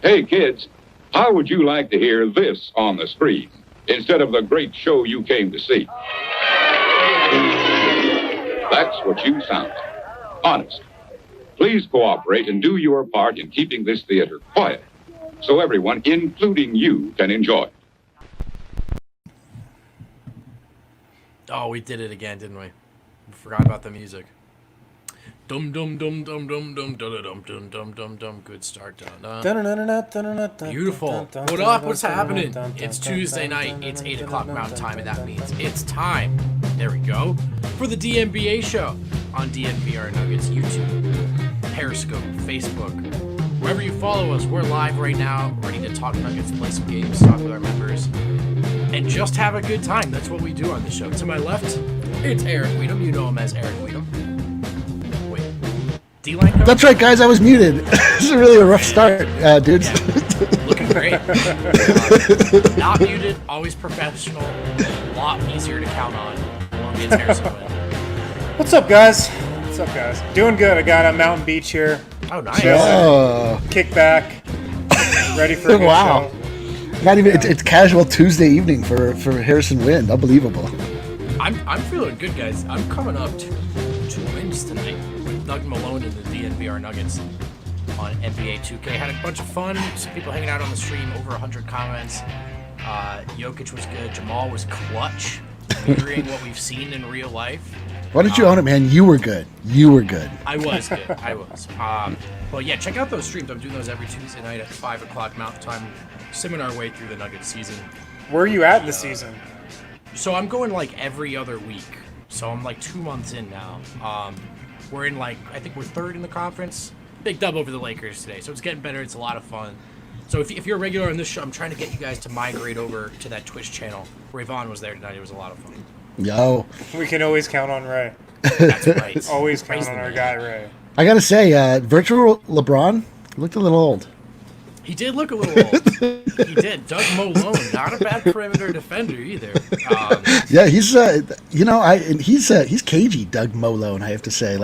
Hey, kids, how would you like to hear this on the screen instead of the great show you came to see? That's what you sound like. Honest. Please cooperate and do your part in keeping this theater quiet so everyone, including you, can enjoy it. Oh, we did it again, didn't we? We forgot about the music. Dum dum dum dum dum dum dum dum dum dum dum dum. Good start. Beautiful. What up? What's happening? It's Tuesday night. It's 8 o'clock Mountain Time, and that means it's time. There we go. For the DNBA show on DNVR Nuggets YouTube, Periscope, Facebook, wherever you follow us. We're live right now, ready to talk Nuggets, play some games, talk with our members, and just have a good time. That's what we do on the show. To my left, it's Eric Weedham. You know him as Eric Weedham. Wait, D-line coach? That's right, guys. I was muted. This is really a rough start, dudes. Yeah. Looking great. Not muted, always professional, a lot easier to count on. It's Harrison Wind. What's up, guys? What's up, guys? Doing good. I got a Mountain Beach here. Oh, nice. Kick back. Ready for a good wow. show. Not even. It's casual Tuesday evening for Harrison Wind. Unbelievable. I'm feeling good, guys. I'm coming up to 2 wins tonight with Doug Malone and the DNVR Nuggets on NBA 2K. Had a bunch of fun. Some people hanging out on the stream. Over 100 comments. Jokic was good. Jamal was clutch, mirroring what we've seen in real life. Why did you own it, man? You were good. You were good. I was good. I was. Well, yeah, check out those streams. I'm doing those every Tuesday night at 5 o'clock Mountain Time, simming our way through the Nuggets season. Where are you at in the season? So I'm going like every other week. So I'm like 2 months in now. We're in I think we're third in the conference. Big dub over the Lakers today. So it's getting better. It's a lot of fun. So if you're a regular on this show, I'm trying to get you guys to migrate over to that Twitch channel. Ravon was there tonight. It was a lot of fun. Yo. We can always count on Ray. That's right. Always count on our guy, Ray. I gotta say, virtual LeBron looked a little old. He did look a little old. He did. Doug Malone, not a bad perimeter defender either. Yeah, he's he's cagey, Doug Malone. I have to say,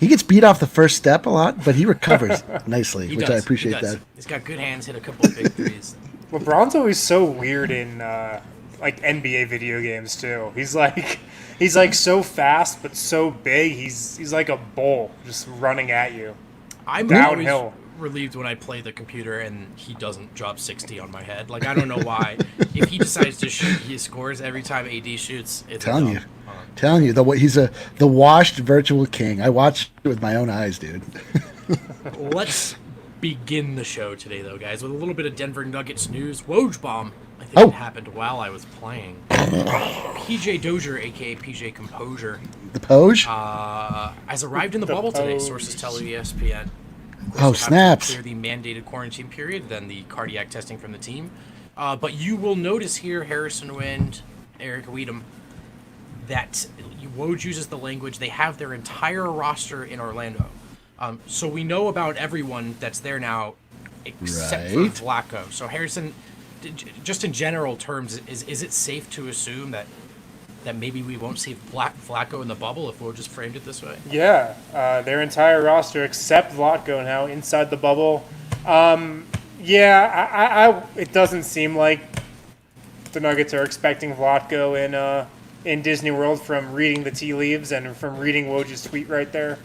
he gets beat off the first step a lot, but he recovers nicely, which I appreciate that. He's got good hands, hit a couple of big threes. LeBron's always so weird in NBA video games too. He's like so fast but so big. He's like a bull just running at you. I'm downhill. Always relieved when I play the computer and he doesn't drop 60 on my head. I don't know why. If he decides to shoot, he scores every time AD shoots. It's telling you, he's the washed virtual king. I watched it with my own eyes, dude. Let's begin the show today, though, guys, with a little bit of Denver Nuggets news. Woj bomb. I think it happened while I was playing. PJ Dozier, a.k.a. PJ Composure. The Poj? Has arrived in the bubble today, sources tell ESPN. Oh, snaps. Clear the mandated quarantine period, then the cardiac testing from the team. But you will notice here, Harrison Wind, Eric Weedham, that Woj uses the language, they have their entire roster in Orlando. So we know about everyone that's there now except for Vlatko. So Harrison, just in general terms, is it safe to assume that maybe we won't see Vlatko in the bubble if Woj just framed it this way? Yeah, their entire roster except Vlatko now inside the bubble. It doesn't seem like the Nuggets are expecting Vlatko in Disney World from reading the tea leaves and from reading Woj's tweet right there.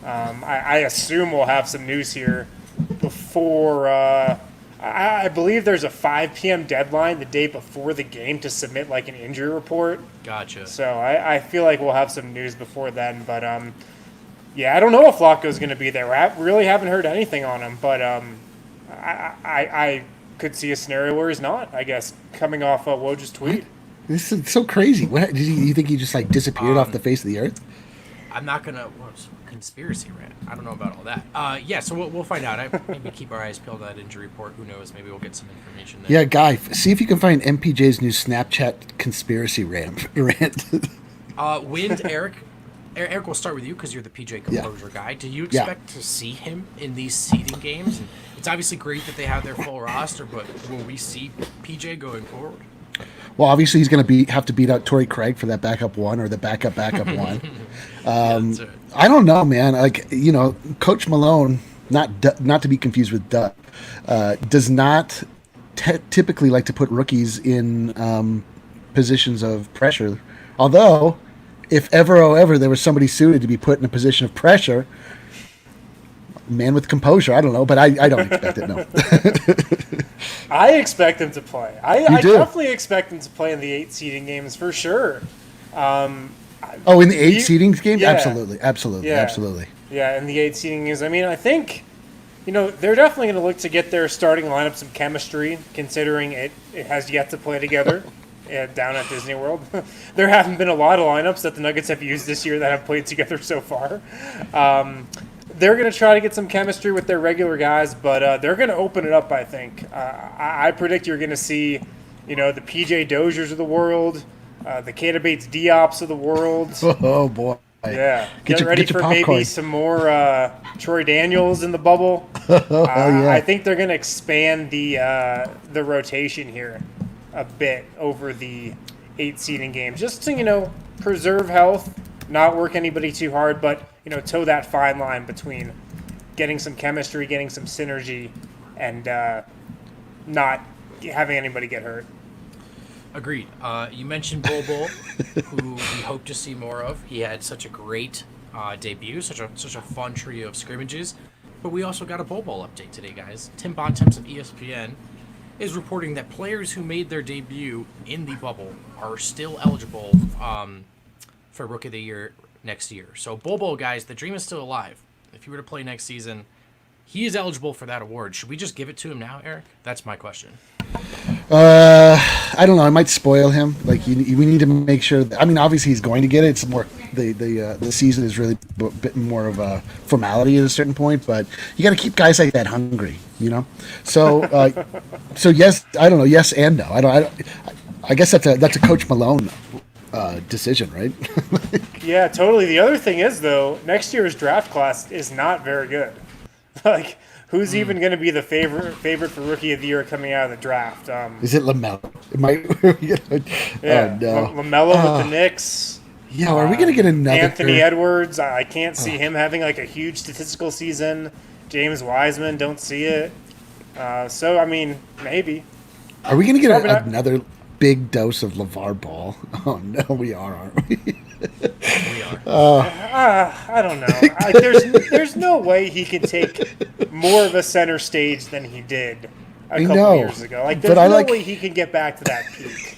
I assume we'll have some news here before. I believe there's a 5 p.m. deadline the day before the game to submit an injury report. Gotcha. So I feel like we'll have some news before then. But I don't know if Vlatko's going to be there. I really haven't heard anything on him. But I could see a scenario where he's not, I guess, coming off Woj's tweet. This is so crazy. What did you think he just disappeared off the face of the earth? I'm not gonna conspiracy rant. I don't know about all that. So we'll find out. Maybe keep our eyes peeled on that injury report. Who knows? Maybe we'll get some information there. Yeah, Guy, see if you can find MPJ's new Snapchat conspiracy rant. Wind, Eric, we'll start with you because you're the PJ Composure guy. Do you expect to see him in these seeding games? And it's obviously great that they have their full roster, but will we see PJ going forward? Well, obviously he's going to have to beat out Torrey Craig for that backup one or the backup one. I don't know, man. Coach Malone, not to be confused with Doug, does not typically like to put rookies in positions of pressure. Although, if ever there was somebody suited to be put in a position of pressure, man with composure, I don't know, but I don't expect it, no. I expect him to play. I definitely expect him to play in the 8 seeding games for sure. In the 8 seeding games? Yeah. Absolutely. Yeah, in the 8 seeding games. I mean, I think, they're definitely going to look to get their starting lineup some chemistry, considering it has yet to play together down at Disney World. There haven't been a lot of lineups that the Nuggets have used this year that have played together so far. They're going to try to get some chemistry with their regular guys, but they're going to open it up, I think. I predict you're going to see, the PJ Doziers of the world, the Keita Bates Diops of the world. Oh, boy. Yeah. Get ready for maybe some more Troy Daniels in the bubble. Yeah. I think they're going to expand the rotation here a bit over the 8 seeding games, just to, preserve health, not work anybody too hard, but toe that fine line between getting some chemistry, getting some synergy, and not having anybody get hurt. Agreed. You mentioned Bol Bol, who we hope to see more of. He had such a great debut, such a fun trio of scrimmages. But we also got a Bol Bol update today, guys. Tim Bontemps of ESPN is reporting that players who made their debut in the bubble are still eligible for Rookie of the Year next year. So Bol Bol, guys, the dream is still alive. If he were to play next season, he is eligible for that award. Should we just give it to him now, Eric? That's my question. I don't know. I might spoil him. Like we need to make sure. Obviously he's going to get it. It's more the season is really a bit more of a formality at a certain point. But you got to keep guys like that hungry, So, yes, I don't know. Yes and no. I guess that's a Coach Malone decision, right? Yeah, totally. The other thing is, though, next year's draft class is not very good. Who's even going to be the favorite for Rookie of the Year coming out of the draft? Is it LaMelo? Yeah, oh, no. LaMelo with the Knicks. Yeah, are we going to get another Anthony Edwards? I can't see him having a huge statistical season. James Wiseman, don't see it. Maybe. Are we going to get another big dose of LeVar Ball? Oh no, we are, aren't we? We are. I don't know. There's no way he can take more of a center stage than he did a couple years ago. There's no way he can get back to that peak.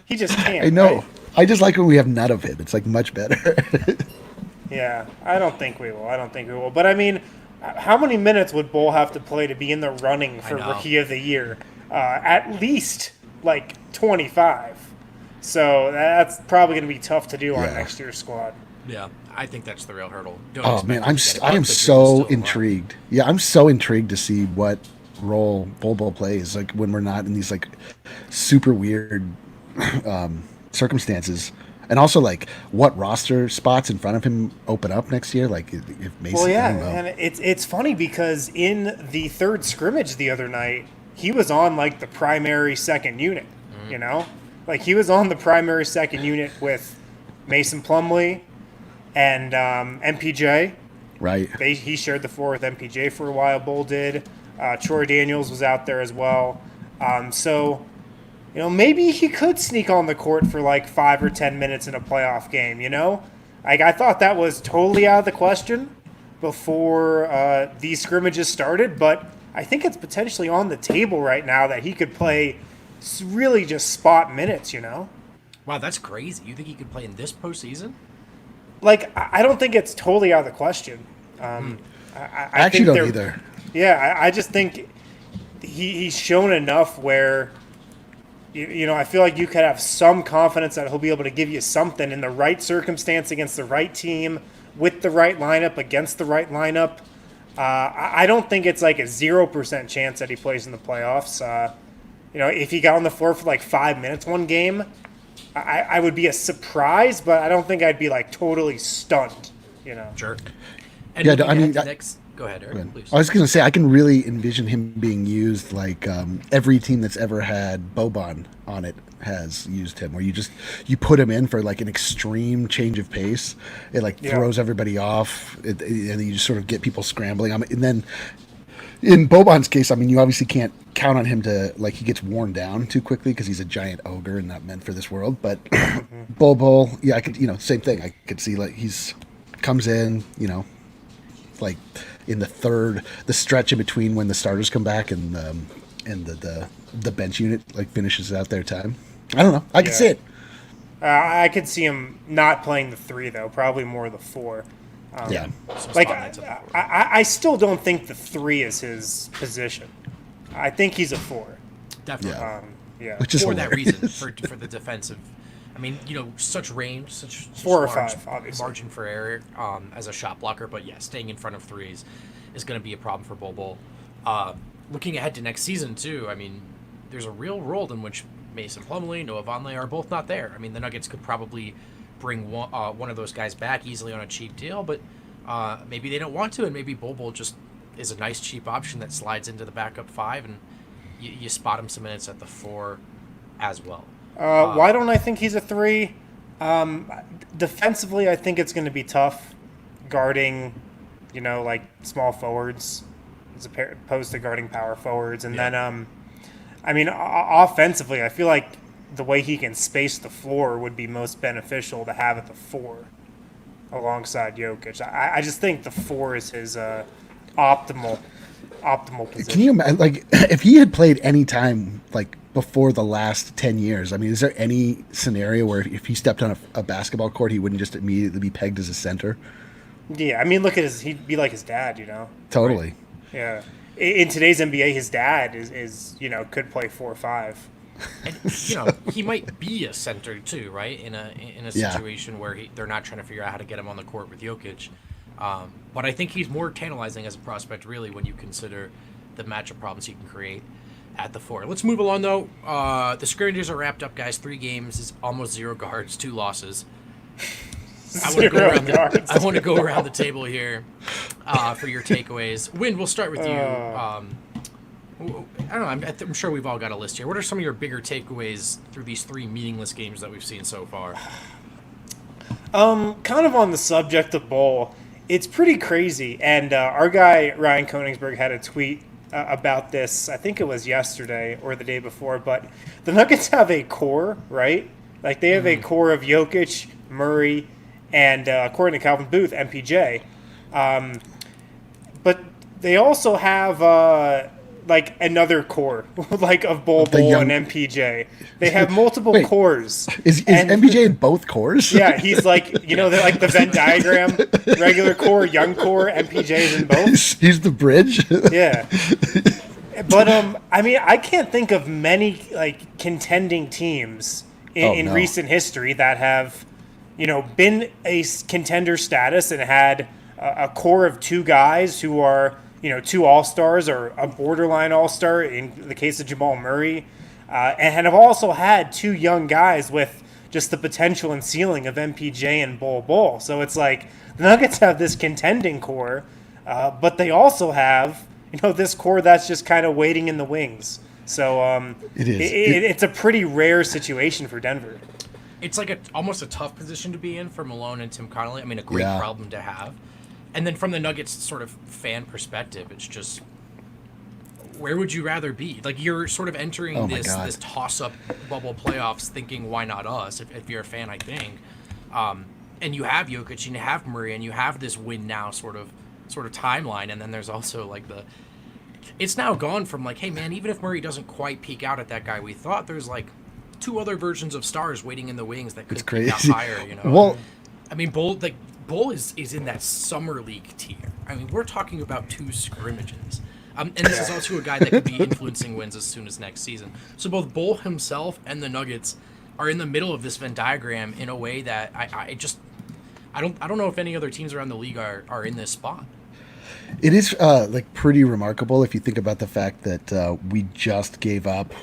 He just can't. I know. Right? I just like when we have none of it. It's much better. Yeah, I don't think we will. But how many minutes would Bol have to play to be in the running for Rookie of the Year? At least 25. So that's probably going to be tough to do on next year's squad. Yeah, I think that's the real hurdle. I am so intrigued. Yeah, I'm so intrigued to see what role Bol Bol plays when we're not in these super weird circumstances. And also, what roster spots in front of him open up next year? If Mason. Well, yeah, and it's funny because in the third scrimmage the other night, he was on the primary second unit. He was on the primary second unit with Mason Plumlee and MPJ. Right. He shared the floor with MPJ for a while. Bol did. Troy Daniels was out there as well. Maybe he could sneak on the court for 5 or 10 minutes in a playoff game, I thought that was totally out of the question before these scrimmages started, but I think it's potentially on the table right now that he could play really just spot minutes, Wow, that's crazy. You think he could play in this postseason? I don't think it's totally out of the question. I actually don't either. Yeah, I just think he's shown enough where I feel like you could have some confidence that he'll be able to give you something in the right circumstance against the right team, with the right lineup, against the right lineup. I don't think it's a 0% chance that he plays in the playoffs. If he got on the floor for 5 minutes one game, I would be a surprise, but I don't think I'd be totally stunned. Sure. And yeah, go Go ahead, Eric, please. I was going to say I can really envision him being used like every team that's ever had Boban on it has used him, where you put him in for like an extreme change of pace. It like throws everybody off, and you just sort of get people scrambling. And then in Boban's case, I mean, you obviously can't count on him to like he gets worn down too quickly because he's a giant ogre and not meant for this world. But Bol Bol, yeah, I could same thing. I could see like he's comes in, like in the stretch in between when the starters come back and the bench unit like finishes out their time. I don't know. I can see it. I could see him not playing the 3 though, probably more the 4. Like I still don't think the 3 is his position. I think he's a 4. Definitely. Which is for hilarious. that reason, for the defensive. I mean, such range, such 4 or large 5, obviously. margin for error as a shot blocker. But yeah, staying in front of threes is going to be a problem for Bol Bol. Looking ahead to next season too, I mean, there's a real world in which Mason Plumlee, Noah Vonleh are both not there. I mean, the Nuggets could probably bring one of those guys back easily on a cheap deal, but maybe they don't want to, and maybe Bol Bol just is a nice cheap option that slides into the backup 5, and you spot him some minutes at the 4 as well. Why don't I think he's a 3? Defensively, I think it's going to be tough guarding, like small forwards as opposed to guarding power forwards. And then, I mean, offensively, I feel like the way he can space the floor would be most beneficial to have at the 4 alongside Jokic. I just think the 4 is his optimal position. Can you imagine, like, if he had played any time, like, before the last 10 years, I mean, is there any scenario where if he stepped on a basketball court, he wouldn't just immediately be pegged as a center? Yeah, I mean, look at he'd be like his dad, Totally. Right? Yeah. In today's NBA, his dad is could play 4 or 5. And, he might be a center too, right? In a situation where they're not trying to figure out how to get him on the court with Jokic. But I think he's more tantalizing as a prospect, really, when you consider the matchup problems he can create at the 4. Let's move along, though. The scrimmages are wrapped up, guys. 3 games is almost 0 guards, 2 losses. I want to go around the table here for your takeaways. Win, we'll start with you. I don't know. I'm sure we've all got a list here. What are some of your bigger takeaways through these 3 meaningless games that we've seen so far? Kind of on the subject of Bol, it's pretty crazy. And our guy Ryan Koenigsberg had a tweet about this. I think it was yesterday or the day before. But the Nuggets have a core, right? Like they have a core of Jokic, Murray, and according to Calvin Booth, MPJ. But they also have like another core, like of Bol Bol and MPJ. They have multiple cores. Is MPJ in both cores? Yeah, he's like, they're like the Venn diagram, regular core, young core, MPJ's in both. He's the bridge. Yeah. But, I mean, I can't think of many, like, contending teams in recent history that have, been a contender status and had a core of 2 guys who are, 2 all-stars or a borderline all-star in the case of Jamal Murray, and have also had 2 young guys with just the potential and ceiling of MPJ and Bol Bol. So it's like the Nuggets have this contending core, but they also have, this core that's just kind of waiting in the wings. So it's a pretty rare situation for Denver. It's like almost a tough position to be in for Malone and Tim Connolly. I mean, a great problem to have. And then from the Nuggets sort of fan perspective, it's just, where would you rather be? Like, you're sort of entering this toss-up bubble playoffs thinking, why not us, if you're a fan, I think. And you have Jokic, and you have Murray, and you have this win now sort of timeline. And then there's also, like, it's now gone from, like, hey, man, even if Murray doesn't quite peak out at that guy we thought, there's, like, 2 other versions of stars waiting in the wings that could peak out higher, Well, I mean, Bol is in that summer league tier. I mean, we're talking about 2 scrimmages. And this is also a guy that could be influencing wins as soon as next season. So both Bol himself and the Nuggets are in the middle of this Venn diagram in a way that I don't know if any other teams around the league are in this spot. It is like pretty remarkable if you think about the fact that we just gave up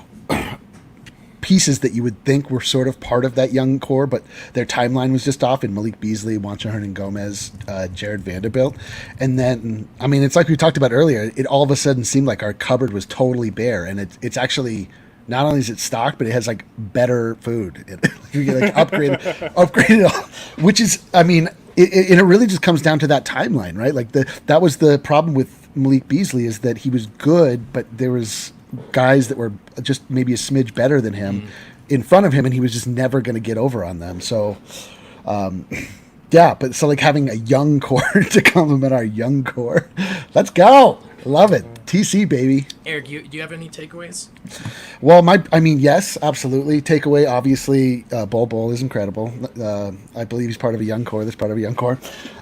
pieces that you would think were sort of part of that young core, but their timeline was just off in Malik Beasley, Juancho Hernan-Gomez, Jared Vanderbilt. And then, I mean, it's like we talked about earlier, it all of a sudden seemed like our cupboard was totally bare, and it's actually, not only is it stocked, but it has like better food. You get like upgraded, which is, I mean, it really just comes down to that timeline, right? Like that was the problem with Malik Beasley, is that he was good, but there was guys that were just maybe a smidge better than him in front of him, and he was just never going to get over on them. So, yeah, but so like having a young core to complement our young core, let's go. Love it. TC, baby. Eric, do you have any takeaways? Well, yes, absolutely. Takeaway, obviously, Bol Bol is incredible. I believe he's part of a young core. That's part of a young core.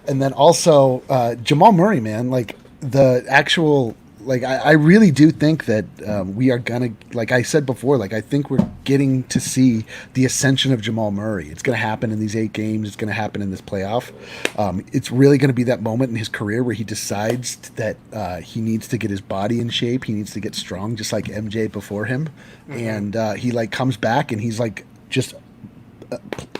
And then also Jamal Murray, man, like the actual, like I really do think that we are gonna, like I said before, like I think we're getting to see the ascension of Jamal Murray. It's gonna happen in these 8 games. It's gonna happen in this playoff. It's really gonna be that moment in his career where he decides that he needs to get his body in shape. He needs to get strong, just like MJ before him. And he like comes back and he's like just.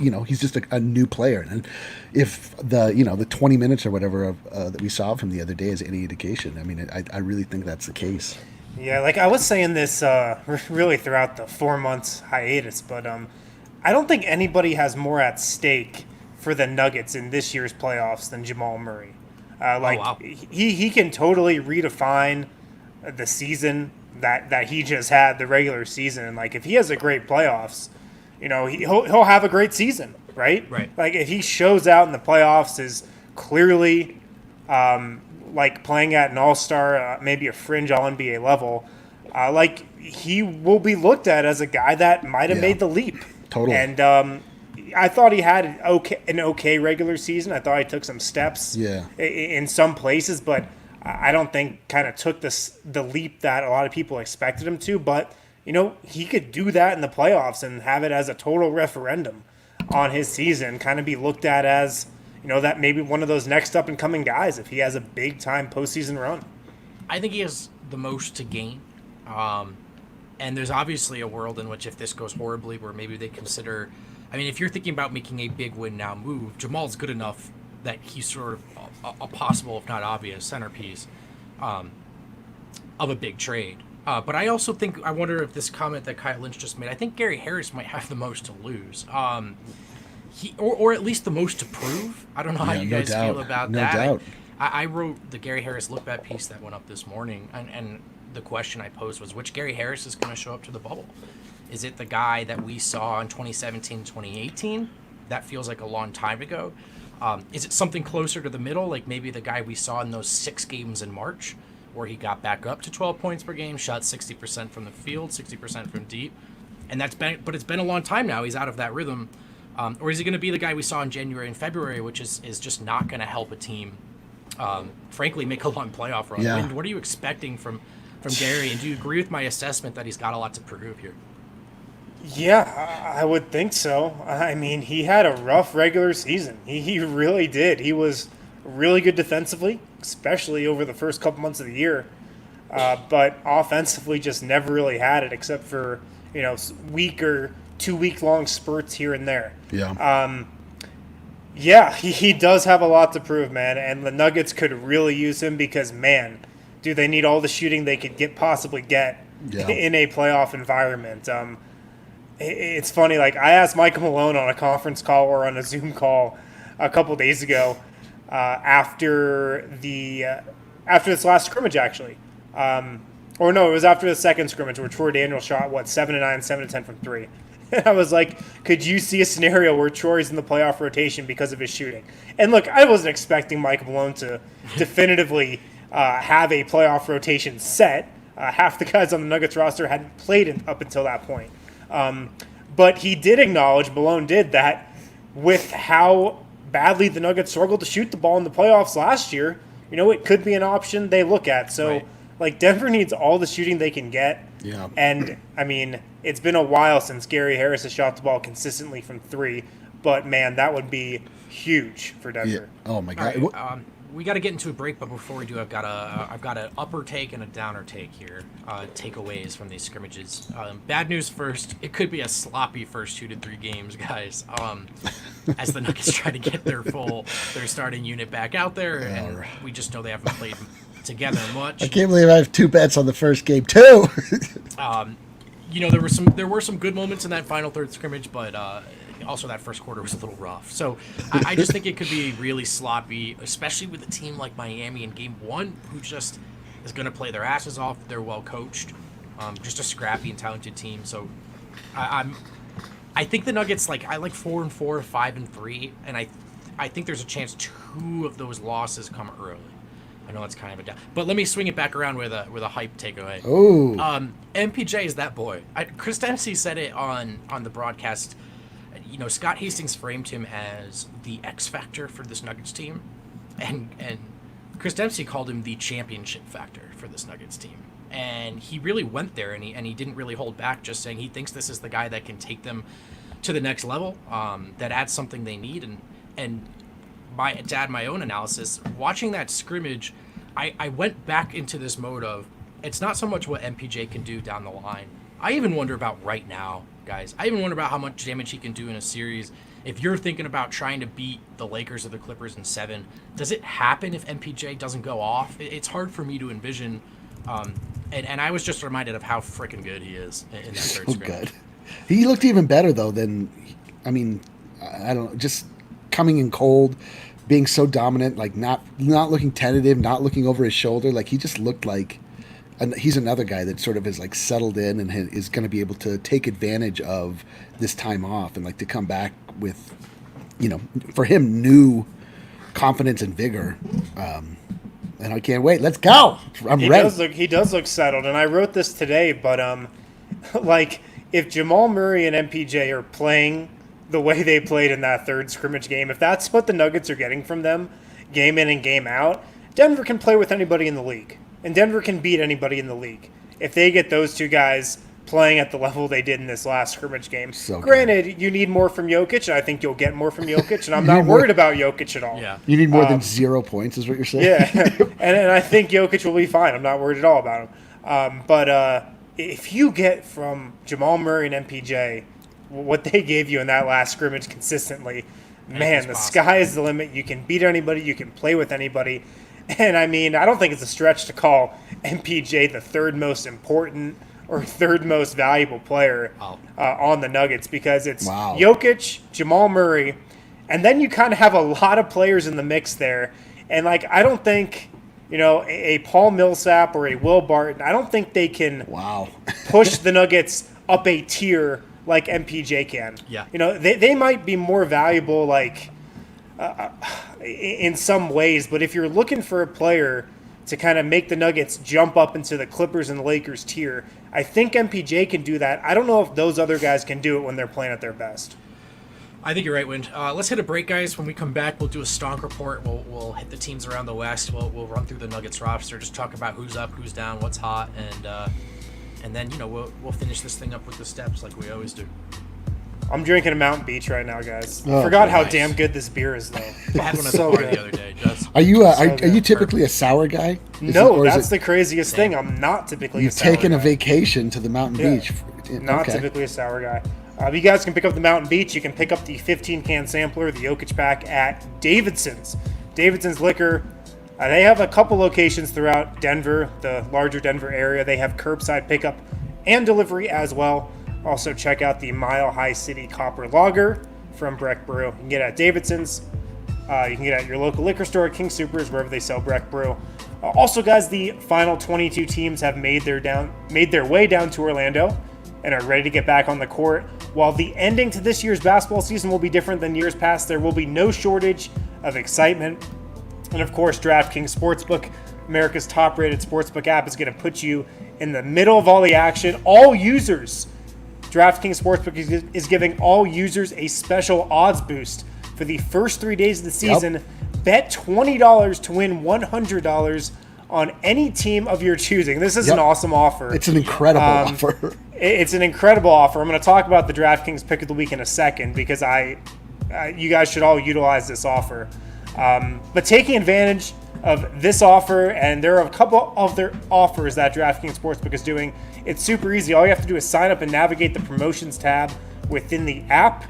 He's just a new player, and if the 20 minutes or whatever that we saw of him the other day is any indication, I mean, I really think that's the case. Yeah, like I was saying this really throughout the 4 months hiatus, but I don't think anybody has more at stake for the Nuggets in this year's playoffs than Jamal Murray. He can totally redefine the season that he just had, the regular season, and like if he has a great playoffs, he'll have a great season, right? Right. Like if he shows out in the playoffs, is clearly like playing at an all-star, maybe a fringe all-NBA level, like he will be looked at as a guy that might have made the leap. Totally. And I thought he had an okay regular season. I thought he took some steps in some places, but I don't think kind of took the leap that a lot of people expected him to. But he could do that in the playoffs and have it as a total referendum on his season, kind of be looked at as, that maybe one of those next up-and-coming guys if he has a big-time postseason run. I think he has the most to gain. And there's obviously a world in which if this goes horribly where maybe they consider – I mean, if you're thinking about making a big win-now move, Jamal's good enough that he's sort of a possible, if not obvious, centerpiece of a big trade. But I also think, I wonder if this comment that Kyle Lynch just made, I think Gary Harris might have the most to lose. Or at least the most to prove. I don't know how you guys feel about that. No doubt. I wrote the Gary Harris look-back piece that went up this morning, and the question I posed was, which Gary Harris is going to show up to the bubble? Is it the guy that we saw in 2017, 2018? That feels like a long time ago. Is it something closer to the middle, like maybe the guy we saw in those 6 games in March, where he got back up to 12 points per game, shot 60% from the field, 60% from deep, and but it's been a long time now. He's out of that rhythm. Or is he going to be the guy we saw in January and February, which is just not going to help a team, frankly, make a long playoff run? Yeah. What are you expecting from Gary, and do you agree with my assessment that he's got a lot to prove here? Yeah, I would think so. I mean, he had a rough regular season. He really did. He was really good defensively, especially over the first couple months of the year. But offensively just never really had it except for, week or 2 week long spurts here and there. Yeah. He does have a lot to prove, man. And the Nuggets could really use him because, man, do they need all the shooting they could possibly get in a playoff environment. It's funny, like I asked Michael Malone on a conference call or on a Zoom call a couple days ago after this last scrimmage, actually. Or no, it was after the second scrimmage where Troy Daniel shot, 7-9, 7-10 from 3. And I was like, could you see a scenario where Troy's in the playoff rotation because of his shooting? And look, I wasn't expecting Michael Malone to definitively have a playoff rotation set. Half the guys on the Nuggets roster hadn't played up until that point. But he did acknowledge, Malone did, that with how badly the Nuggets struggled to shoot the ball in the playoffs last year, it could be an option they look at. So, right. Like, Denver needs all the shooting they can get. Yeah. And, I mean, it's been a while since Gary Harris has shot the ball consistently from 3. But, man, that would be huge for Denver. Yeah. Oh, my God. Right, we got to get into a break, but before we do, I've got an upper take and a downer take here. Takeaways from these scrimmages. Bad news first. It could be a sloppy first 2 to 3 games, guys. As the Nuggets try to get their starting unit back out there, and we just know they haven't played together much. I can't believe I have 2 bets on the first game too. There were some good moments in that final third scrimmage, but also that first quarter was a little rough. So I just think it could be really sloppy, especially with a team like Miami in game 1, who just is going to play their asses off. They're well coached, just a scrappy and talented team. So I think the Nuggets, I like 4-4, 5-3, and I think there's a chance 2 of those losses come early. I know it's kind of a down, but let me swing it back around with a hype takeaway. Oh, MPJ is that boy. Chris Dempsey said it on the broadcast. Scott Hastings framed him as the X factor for this Nuggets team, and Chris Dempsey called him the championship factor for this Nuggets team. And he really went there, and he didn't really hold back, just saying he thinks this is the guy that can take them to the next level, that adds something they need. And to add my own analysis, watching that scrimmage, I went back into this mode of, it's not so much what MPJ can do down the line. I even wonder about right now, guys. I even wonder about how much damage he can do in a series. If you're thinking about trying to beat the Lakers or the Clippers in 7, does it happen if MPJ doesn't go off? It's hard for me to envision. And I was just reminded of how freaking good he is in that third scrimmage. Good. He looked even better, though, than, I don't know, just coming in cold, being so dominant, not looking tentative, not looking over his shoulder. He just looked like he's another guy that sort of is settled in and is going to be able to take advantage of this time off and to come back with, for him, new confidence and vigor. And I can't wait. Let's go. I'm ready. He does look settled. And I wrote this today, but if Jamal Murray and MPJ are playing the way they played in that third scrimmage game, if that's what the Nuggets are getting from them, game in and game out, Denver can play with anybody in the league. And Denver can beat anybody in the league if they get those 2 guys playing at the level they did in this last scrimmage game. So granted, you need more from Jokic, and I think you'll get more from Jokic, and I'm not worried about Jokic at all. Yeah. You need more than 0 points is what you're saying? Yeah, and I think Jokic will be fine. I'm not worried at all about him. But if you get from Jamal Murray and MPJ what they gave you in that last scrimmage consistently, man, the sky is the limit. You can beat anybody. You can play with anybody. And, I don't think it's a stretch to call MPJ the third most important or third most valuable player on the Nuggets, because it's Jokic, Jamal Murray, and then you kind of have a lot of players in the mix there. And, I don't think, a Paul Millsap or a Will Barton, I don't think they can push the Nuggets up a tier like MPJ can. Yeah. They might be more valuable, in some ways, but if you're looking for a player to kind of make the Nuggets jump up into the Clippers and the Lakers tier, I think MPJ can do that. I don't know if those other guys can do it when they're playing at their best. I think you're right, Wind. Let's hit a break, guys. When we come back, we'll do a Stonk Report. We'll hit the teams around the West. We'll run through the Nuggets roster, just talk about who's up, who's down, what's hot, and then we'll finish this thing up with the steps like we always do. I'm drinking a Mountain Beach right now, guys. Oh, Forgot how nice. damn good this beer is, though. I had one at the bar the other day. Just Are you typically a sour guy? That's the craziest thing. I'm not typically a sour guy. You've taken a vacation to the Mountain Beach. Not typically a sour guy. You guys can pick up the Mountain Beach. You can pick up the 15-can sampler, the Jokic pack, at Davidson's. Davidson's Liquor. They have a couple locations throughout Denver, the larger Denver area. They have curbside pickup and delivery as well. Also, check out the Mile High City Copper Lager from Breck Brew. You can get it at Davidson's. You can get it at your local liquor store, King Soopers, wherever they sell Breck Brew. Also, guys, the final 22 teams have made their way down to Orlando and are ready to get back on the court. While the ending to this year's basketball season will be different than years past, there will be no shortage of excitement. And, of course, DraftKings Sportsbook, America's top-rated sportsbook app, is going to put you in the middle of all the action. DraftKings Sportsbook is giving all users a special odds boost for the first 3 days of the season. Yep. Bet $20 to win $100 on any team of your choosing. This is an awesome offer. It's an incredible offer. It's an incredible offer. I'm going to talk about the DraftKings pick of the week in a second because you guys should all utilize this offer. But taking advantage of this offer, and there are a couple of other offers that DraftKings Sportsbook is doing. It's super easy. All you have to do is sign up and navigate the promotions tab within the app.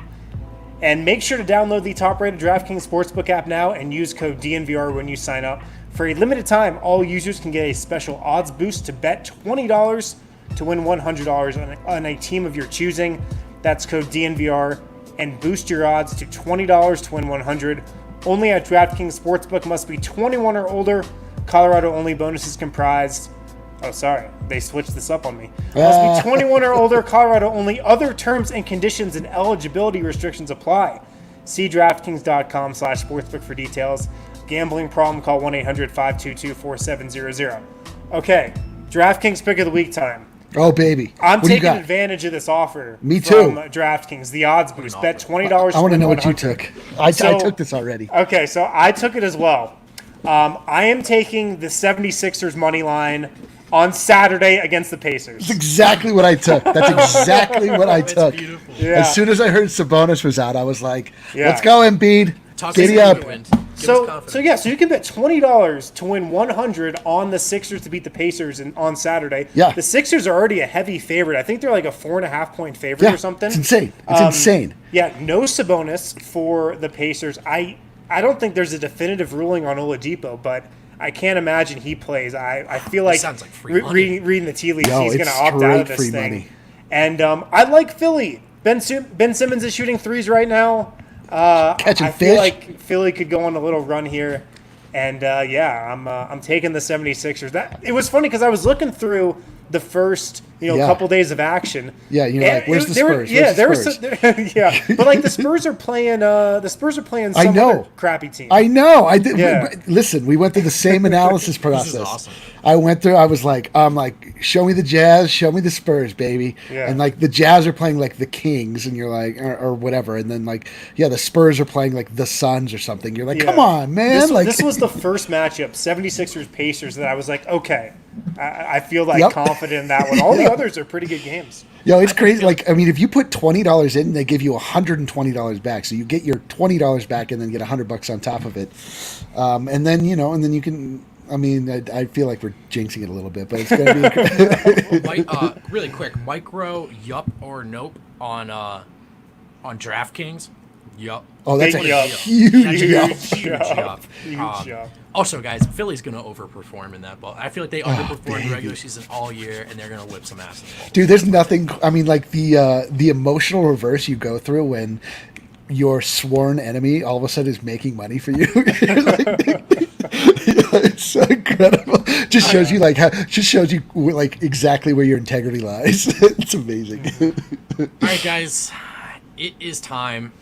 And make sure to download the top-rated DraftKings Sportsbook app now and use code DNVR when you sign up. For a limited time, all users can get a special odds boost to bet $20 to win $100 on a team of your choosing. That's code DNVR, and boost your odds to $20 to win $100. Only at DraftKings Sportsbook. Must be 21 or older. Colorado only. Bonuses comprised. Oh, sorry. They switched this up on me. Must be 21 or older. Colorado only. Other terms and conditions and eligibility restrictions apply. See DraftKings.com/sportsbook for details. Gambling problem? Call 1-800-522-4700. Okay. DraftKings pick of the week time. Oh, baby. I'm taking advantage of this offer. Me too. From DraftKings, the odds boost. Bet $20. I want to know what you took. I took this already. Okay, so I took it as well. I am taking the 76ers money line on Saturday against the Pacers. That's exactly what I took. That's exactly what I took. Beautiful. Yeah. As soon as I heard Sabonis was out, I was like, let's go, Embiid. Giddy up. So you can bet $20 to win $100 on the Sixers to beat the Pacers on Saturday. Yeah. The Sixers are already a heavy favorite. I think they're like a 4.5-point favorite or something. It's insane. It's insane. Yeah, no Sabonis for the Pacers. I don't think there's a definitive ruling on Oladipo, but I can't imagine he plays. I feel like, sounds like free money. reading the tea leaves, he's going to opt straight out of this free thing. money. And I like Philly. Ben Simmons is shooting threes right now. Catching I fish. feel like Philly could go on a little run here. And I'm taking the 76ers. It was funny because I was looking through the first couple days of action. Yeah, you're like, where's the Spurs? But like the Spurs are playing. The Spurs are playing some other crappy team. I know. I did. Listen, we went through the same analysis process. This is awesome. I went through. I was like, show me the Jazz, show me the Spurs, baby. Yeah. And like the Jazz are playing like the Kings, and you're like, or whatever. And then like, the Spurs are playing like the Suns or something. You're like, come on, man. This was the first matchup, 76ers Pacers, that I was like, okay, I feel like confident in that one. All the others are pretty good games. Yo, it's crazy. Like, I mean, if you put $20 in, they give you $120 back. So you get your $20 back and then get $100 on top of it. And then you can. I mean, I feel like we're jinxing it a little bit, but it's going to be really quick. Micro yup or nope on DraftKings. Yup. Oh, that's Big a yup. huge yup. Huge yup. Also, guys, Philly's going to overperform in that ball. I feel like they underperformed regular season all year, and they're going to whip some ass in the ball. Dude, there's nothing. I mean, like the emotional reverse you go through when your sworn enemy all of a sudden is making money for you. It's so incredible. Just shows you exactly where your integrity lies. It's amazing. All right, guys, it is time.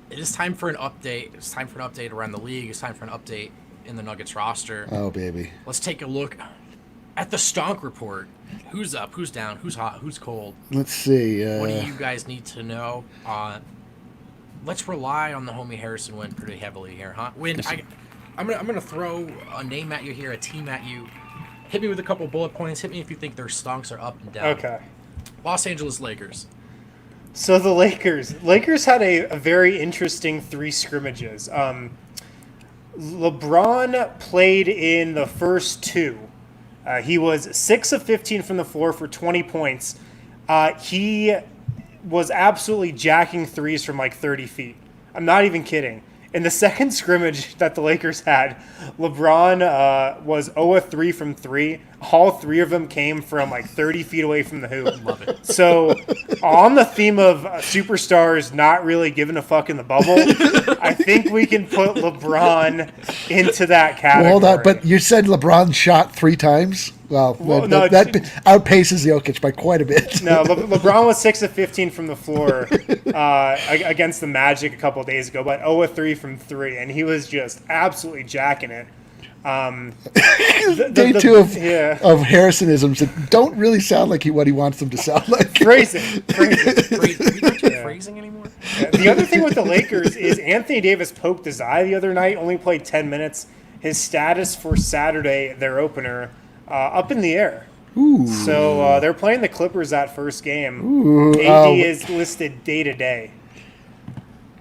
It is time for an update. It's time for an update around the league. It's time for an update in the Nuggets roster. Oh, baby. Let's take a look at the Stonk Report. Who's up? Who's down? Who's hot? Who's cold? Let's see. What do you guys need to know? Let's rely on the homie Harrison Wind pretty heavily here, huh? Wind, I'm gonna throw a name at you here, a team at you. Hit me with a couple bullet points. Hit me if you think their stonks are up and down. Okay. Los Angeles Lakers. So the Lakers had a very interesting 3 scrimmages. LeBron played in the first 2. He was 6 of 15 from the floor for 20 points. He was absolutely jacking threes from like 30 feet. I'm not even kidding. In the second scrimmage that the Lakers had, LeBron was 0 of 3 from 3. All 3 of them came from like 30 feet away from the hoop. Love it. So on the theme of superstars not really giving a fuck in the bubble, I think we can put LeBron into that category. Well, hold on, but you said LeBron shot 3 times? Well, that outpaces Jokic by quite a bit. No, LeBron was 6 of 15 from the floor against the Magic a couple of days ago, but 0 of 3 from 3, and he was just absolutely jacking it. Day 2 of Harrisonisms that don't really sound like what he wants them to sound like. Phrasing. Phrasing anymore? Yeah. The other thing with the Lakers is Anthony Davis poked his eye the other night, only played 10 minutes. His status for Saturday, their opener, up in the air. Ooh. So they're playing the Clippers that first game. Ooh, AD is listed day to day.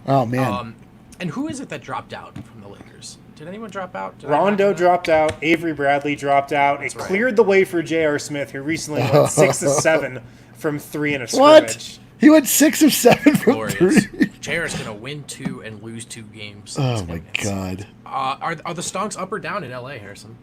Oh, man. And who is it that dropped out from the Lakers? Did anyone drop out? Rondo dropped out. Avery Bradley dropped out. It cleared the way for J.R. Smith, who recently went 6 of 7 from 3 in a scrimmage. What? He went 6 of 7 from 3. JR's going to win 2 and lose 2 games. Oh, my God. Are the Stonks up or down in L.A., Harrison?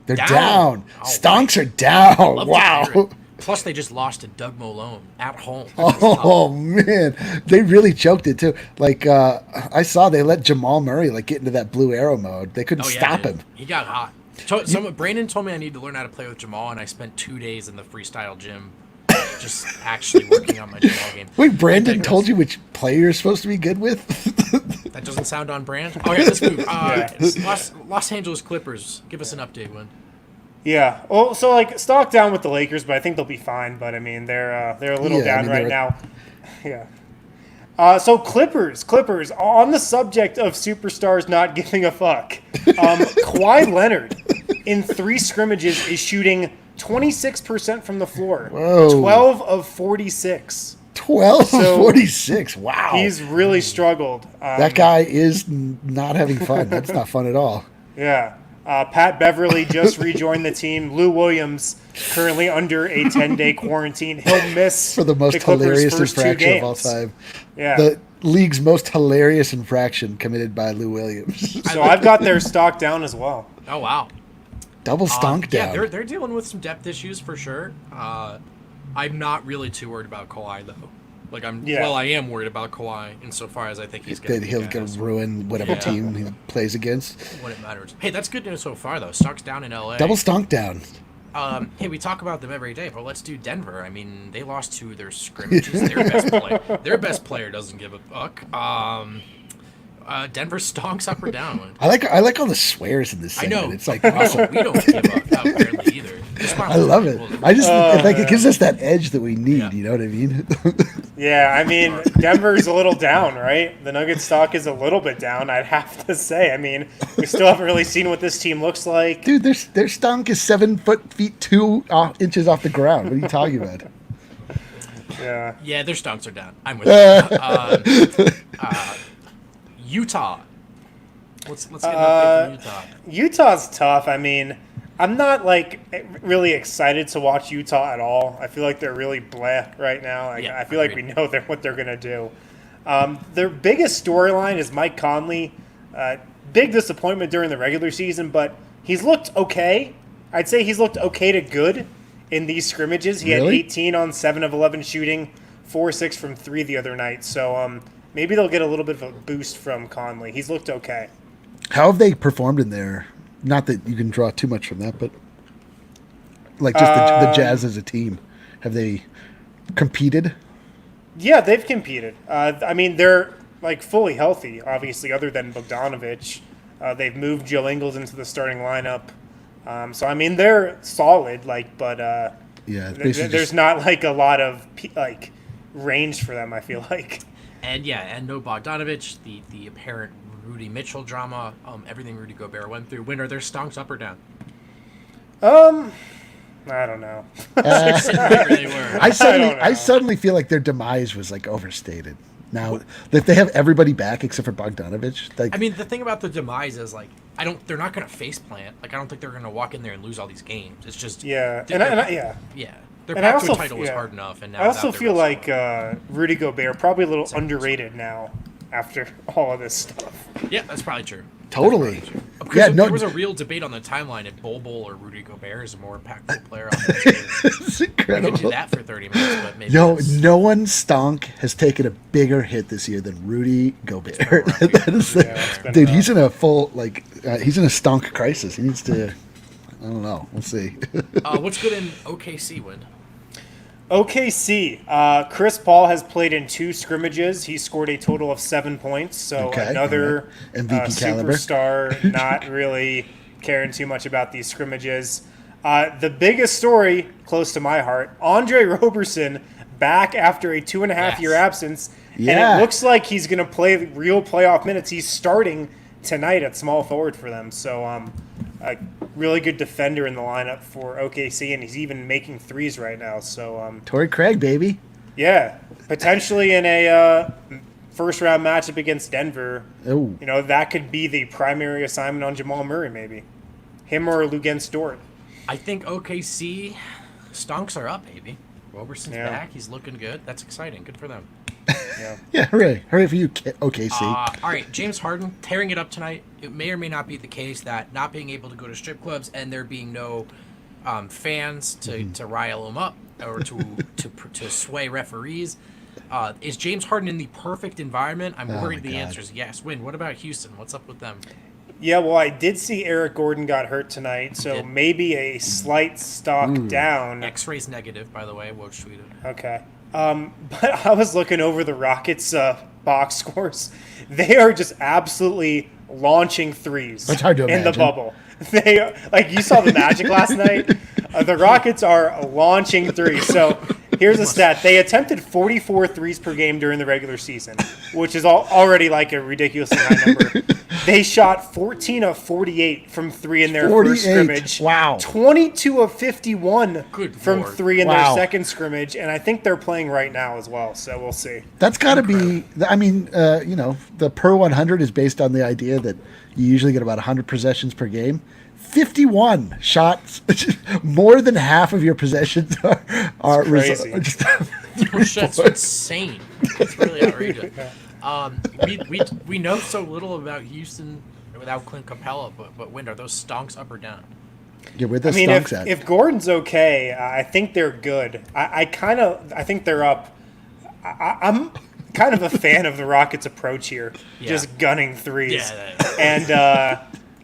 They're down. Oh, Stonks are down. Wow. Plus, they just lost to Doug Malone at home. Oh, man. They really choked it, too. Like, I saw they let Jamal Murray, like, get into that blue arrow mode. They couldn't stop him. He got hot. Brandon told me I need to learn how to play with Jamal, and I spent 2 days in the freestyle gym just actually working on my Jamal game. Wait, Brandon told you which player you're supposed to be good with? That doesn't sound on brand. Oh, yeah, let's move. Los Angeles Clippers. Give us an update, Win. Yeah. Well, so like stock down with the Lakers, but I think they'll be fine. But I mean, they're a little down right now. Yeah. So Clippers. On the subject of superstars not giving a fuck, Kawhi Leonard in 3 scrimmages is shooting 26% from the floor. Whoa. 12 of 46. 12 of 46. Wow. He's really struggled. That guy is not having fun. That's not fun at all. Yeah. Pat Beverly just rejoined the team. Lou Williams currently under a 10-day quarantine. He'll miss for the most hilarious infraction of all time. Yeah. The league's most hilarious infraction committed by Lou Williams. So I've got their stock down as well. Oh, wow. Double stonk down. Yeah, they're dealing with some depth issues for sure. I'm not really too worried about Kawhi, though. Like I am worried about Kawhi insofar as I think he's going to ruin whatever team he plays against. When it matters. Hey, that's good news so far, though. Stock's down in LA. Double stonk down. Hey, we talk about them every day, but let's do Denver. I mean, they lost 2 of their scrimmages. Their best player doesn't give a fuck. Denver stonks up or down. I like all the swears in this segment. I know. It's like awesome. We don't give a fuck apparently either. I love it. I just like it gives us that edge that we need. Yeah. You know what I mean? Yeah, I mean Denver's a little down, right? The Nuggets stock is a little bit down. I'd have to say. I mean, we still haven't really seen what this team looks like. Dude, their stonk is 7 feet 2 inches off the ground. What are you talking about? Yeah, their stonks are down. I'm with you. Utah. Let's get an update from Utah. Utah's tough. I mean, I'm not like really excited to watch Utah at all. I feel like they're really bleh right now. I feel like we know what they're gonna do. Their biggest storyline is Mike Conley. Big disappointment during the regular season, but he's looked okay. I'd say he's looked okay to good in these scrimmages. He had 18 on 7 of 11 shooting, 4-6 from 3 the other night. So maybe they'll get a little bit of a boost from Conley. He's looked okay. How have they performed in there? Not that you can draw too much from that, but like just the Jazz as a team. Have they competed? Yeah, they've competed. I mean, they're like fully healthy, obviously, other than Bogdanovic. They've moved Joe Ingles into the starting lineup. So, I mean, they're solid, there's not like a lot of range for them, I feel like. And no Bogdanovic, the apparent Rudy Mitchell drama, everything Rudy Gobert went through. When are their stonks up or down? I don't know. I suddenly feel like their demise was like overstated. Now that they have everybody back except for Bogdanovic, I mean, the thing about the demise is they're not going to face plant. I don't think they're going to walk in there and lose all these games. It's just Their path to a title was hard enough, and now I also feel like Rudy Gobert probably a little underrated now after all of this stuff. Yeah, that's probably true. Totally. There was a real debate on the timeline if Bol Bol or Rudy Gobert is a more impactful player on the team. It's incredible. We could do that for 30 minutes, but maybe no one stonk has taken a bigger hit this year than Rudy Gobert. Dude, he's in a full he's in a stonk crisis. He needs to. I don't know. We'll see. What's good in OKC, Wind? OKC. Chris Paul has played in 2 scrimmages. He scored a total of 7 points. So another MVP superstar. Not really caring too much about these scrimmages. The biggest story, close to my heart, Andre Roberson back after a 2.5-year absence. Yeah. And it looks like he's going to play real playoff minutes. He's starting tonight at small forward for them. So a really good defender in the lineup for OKC, and he's even making threes right now. So Torrey Craig, baby. Yeah, potentially in a first round matchup against Denver, Ooh. you know, that could be the primary assignment on Jamal Murray, maybe. Him or Luguentz Dort. I think OKC stonks are up, baby. Roberson's Yeah. back. He's looking good. That's exciting. Good for them. Yeah. Yeah, hooray. Hooray for you, OKC. All right, James Harden tearing it up tonight. It may or may not be the case that not being able to go to strip clubs and there being no fans to rile him up or to sway referees. Is James Harden in the perfect environment? I'm worried the answer is yes. Win. What about Houston? What's up with them? Yeah, well, I did see Eric Gordon got hurt tonight, so maybe a slight stock down. X-rays negative, by the way. Woj tweeted. Okay. But I was looking over the Rockets' box scores. They are just absolutely launching threes That's hard to in the imagine. bubble. They are, like you saw the Magic last night. The Rockets are launching threes. So here's a stat: they attempted 44 threes per game during the regular season, which is already like a ridiculously high number. They shot 14 of 48 from three in their first 48. scrimmage. Wow. 22 of 51 Good from Lord. three in Wow. their second scrimmage, and I think they're playing right now as well. So we'll see. That's got to be. I mean, you know, the per 100 is based on the idea that you usually get about 100 possessions per game. 51 shots, more than half of your possessions are crazy. just That's insane. It's really outrageous. We know so little about Houston without Clint Capella, but when are those stonks up or down? Yeah, where the I mean, stonks at? if Gordon's okay, I think they're good. I think they're up. I'm kind of a fan of the Rockets' approach here, just gunning threes. Yeah. And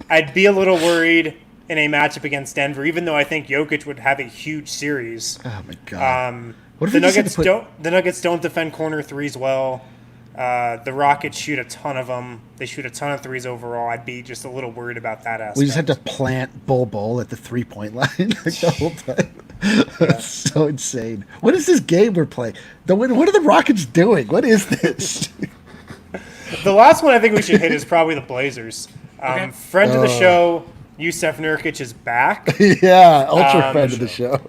I'd be a little worried in a matchup against Denver, even though I think Jokic would have a huge series. Oh my god! What if The we just had Nuggets to put- don't. The Nuggets don't defend corner threes well. The Rockets shoot a ton of them. They shoot a ton of threes overall. I'd be just a little worried about that aspect. We just had to plant Bol Bol at the 3-point line like the whole time. That's so insane. What is this game we're playing? What are the Rockets doing? What is this? The last one I think we should hit is probably the Blazers. Okay. Friend of the show, Yusef Nurkic is back. Yeah, ultra friend of the show.